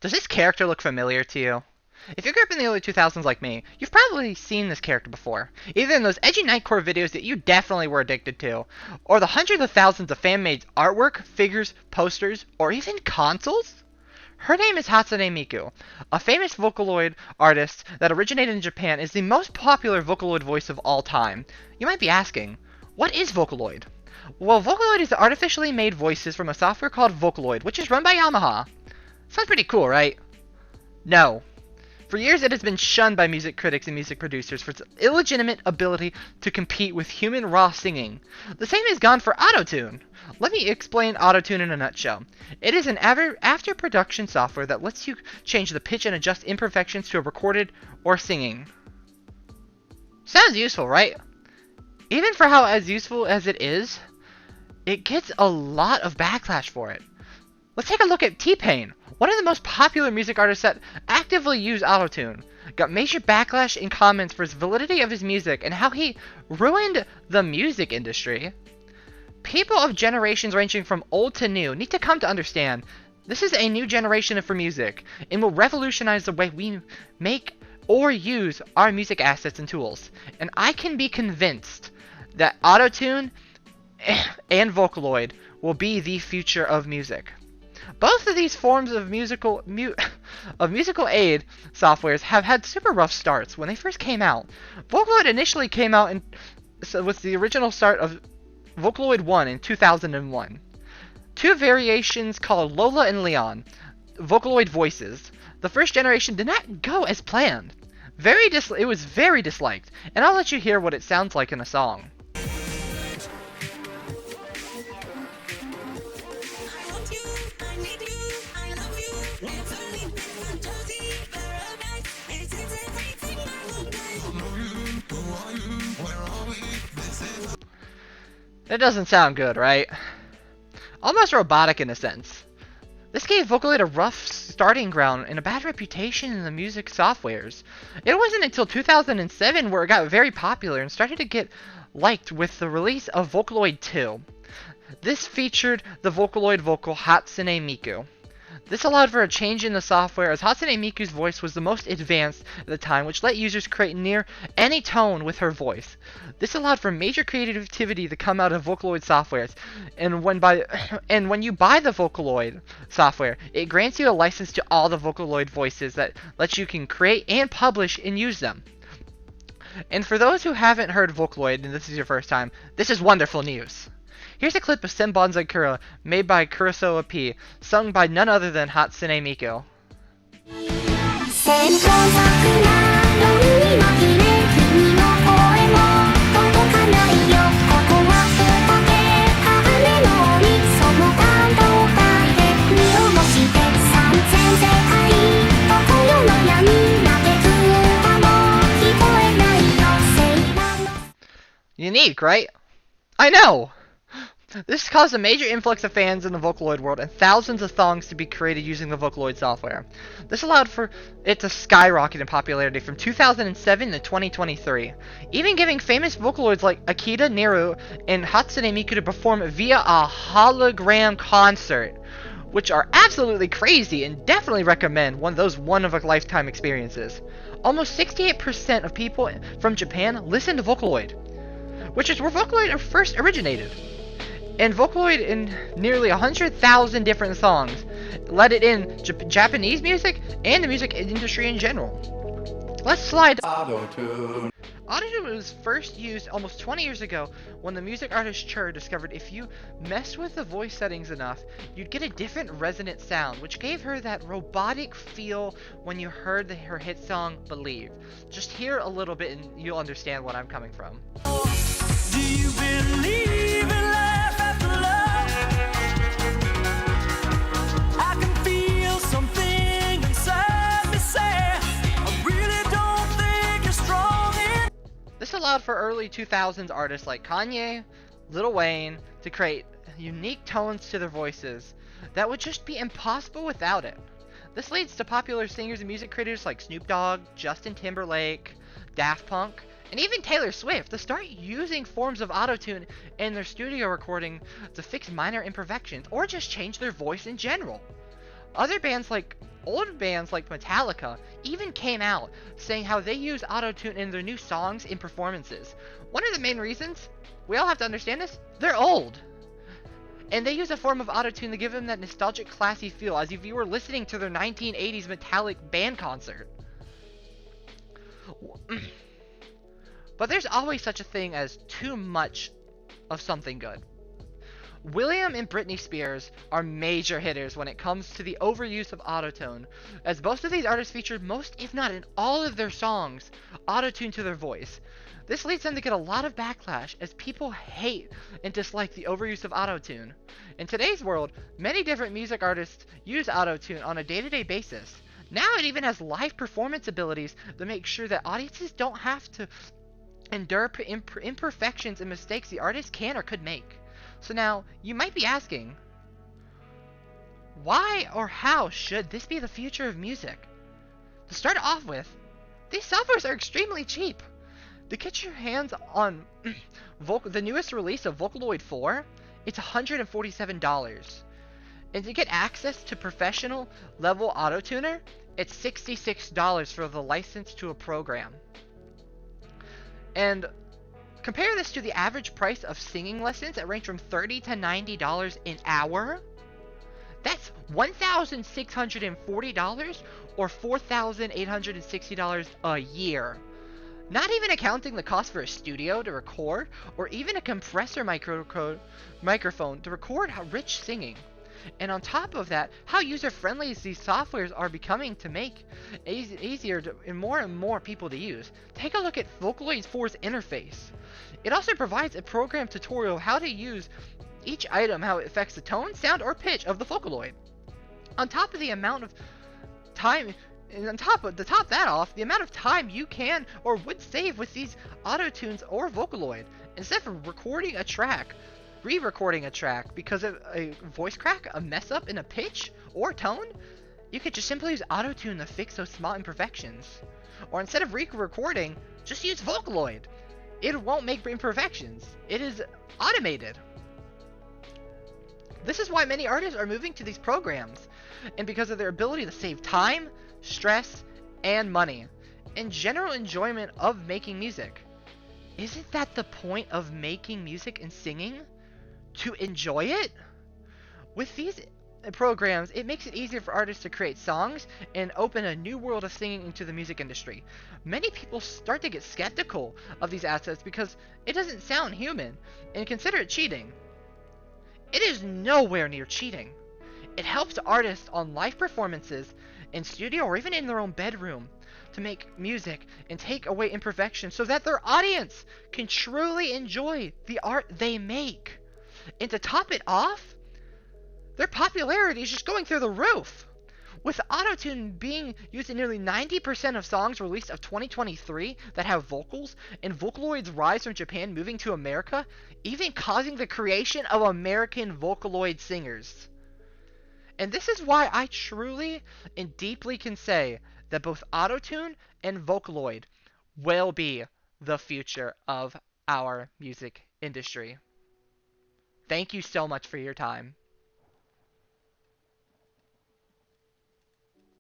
Does this character look familiar to you? If you grew up in the early 2000s like me, you've probably seen this character before, either in those edgy Nightcore videos that you definitely were addicted to, or the hundreds of thousands of fan-made artwork, figures, posters, or even consoles. Her name is Hatsune Miku, a famous Vocaloid artist that originated in Japan, is the most popular Vocaloid voice of all time. You might be asking, what is Vocaloid? Well, Vocaloid is artificially made voices from a software called Vocaloid, which is run by Yamaha. Sounds pretty cool, right? No. For years, it has been shunned by music critics and music producers for its illegitimate ability to compete with human raw singing. The same is gone for Autotune. Let me explain Autotune in a nutshell. It is an after-production software that lets you change the pitch and adjust imperfections to a recorded or singing. Sounds useful, right? Even for how as useful as it is, it gets a lot of backlash for it. Let's take a look at T-Pain, one of the most popular music artists that actively use Autotune. Got major backlash in comments for his validity of his music and how he ruined the music industry. People of generations ranging from old to new need to come to understand this is a new generation for music and will revolutionize the way we make or use our music assets and tools. And I can be convinced that Autotune and Vocaloid will be the future of music. Both of these forms of musical aid softwares have had super rough starts when they first came out. Vocaloid initially came out with the original start of Vocaloid 1 in 2001. Two variations called Lola and Leon, Vocaloid voices. The first generation did not go as planned. It was very disliked, and I'll let you hear what it sounds like in a song. That doesn't sound good, right? Almost robotic in a sense. This gave Vocaloid a rough starting ground and a bad reputation in the music softwares. It wasn't until 2007 where it got very popular and started to get liked with the release of Vocaloid 2. This featured the Vocaloid vocal Hatsune Miku. This allowed for a change in the software as Hatsune Miku's voice was the most advanced at the time, which let users create near any tone with her voice. This allowed for major creativity to come out of Vocaloid softwares, and when you buy the Vocaloid software, it grants you a license to all the Vocaloid voices that lets you can create and publish and use them. And for those who haven't heard Vocaloid and this is your first time, this is wonderful news. Here's a clip of Senbonzai Kura, made by Kurosawa P, sung by none other than Hatsune Miku. Unique, right? I know! This caused a major influx of fans in the Vocaloid world and thousands of songs to be created using the Vocaloid software. This allowed for it to skyrocket in popularity from 2007 to 2023, even giving famous Vocaloids like Akita, Neru, and Hatsune Miku to perform via a hologram concert, which are absolutely crazy and definitely recommend one of those one-of-a-lifetime experiences. Almost 68% of people from Japan listen to Vocaloid, which is where Vocaloid first originated. And Vocaloid in nearly 100,000 different songs, let it in Japanese music and the music industry in general. Let's slide. Autotune. Autotune was first used almost 20 years ago when the music artist Chur discovered if you messed with the voice settings enough, you'd get a different resonant sound, which gave her that robotic feel when you heard her hit song Believe. Just hear a little bit and you'll understand what I'm coming from. Do you believe in life after love? I can feel something inside me say, I really don't think you're strong enough. This allowed for early 2000s artists like Kanye, Lil Wayne to create unique tones to their voices that would just be impossible without it. This leads to popular singers and music creators like Snoop Dogg, Justin Timberlake, Daft Punk, and even Taylor Swift to start using forms of autotune in their studio recording to fix minor imperfections or just change their voice in general. Other bands like Old bands like Metallica even came out saying how they use Autotune in their new songs and performances. One of the main reasons, we all have to understand this, they're old. And they use a form of Autotune to give them that nostalgic, classy feel, as if you were listening to their 1980s Metallic band concert. But there's always such a thing as too much of something good. William and Britney Spears are major hitters when it comes to the overuse of autotune, as most of these artists feature most, if not in all of their songs, autotune to their voice. This leads them to get a lot of backlash, as people hate and dislike the overuse of autotune. In today's world, many different music artists use autotune on a day-to-day basis. Now it even has live performance abilities to make sure that audiences don't have to endure imperfections and mistakes the artist can or could make. So now, you might be asking, why or how should this be the future of music? To start off with, these softwares are extremely cheap. To get your hands on the newest release of Vocaloid 4, it's $147. And to get access to professional level autotuner, it's $66 for the license to a program. And compare this to the average price of singing lessons that range from $30 to $90 an hour. That's $1,640 or $4,860 a year. Not even accounting the cost for a studio to record, or even a compressor microphone to record rich singing. And on top of that, how user-friendly these softwares are becoming to make easier and more people to use. Take a look at Vocaloid 4's interface. It also provides a program tutorial of how to use each item, how it affects the tone, sound, or pitch of the Vocaloid. On top of the amount of time, and to top that off, the amount of time you can or would save with these autotunes or Vocaloid, instead of recording a track, re-recording a track because of a voice crack, a mess up in a pitch or tone, you could just simply use Autotune to fix those small imperfections. Or instead of re-recording, just use Vocaloid. It won't make imperfections. It is automated. This is why many artists are moving to these programs, and because of their ability to save time, stress, and money, and general enjoyment of making music. Isn't that the point of making music and singing? To enjoy it? With these programs, it makes it easier for artists to create songs and open a new world of singing into the music industry. Many people start to get skeptical of these assets because it doesn't sound human and consider it cheating. It is nowhere near cheating. It helps artists on live performances, in studio, or even in their own bedroom to make music and take away imperfections so that their audience can truly enjoy the art they make. And to top it off, their popularity is just going through the roof. With Autotune being used in nearly 90% of songs released of 2023 that have vocals, and Vocaloid's rise from Japan moving to America, even causing the creation of American Vocaloid singers. And this is why I truly and deeply can say that both Autotune and Vocaloid will be the future of our music industry. Thank you so much for your time.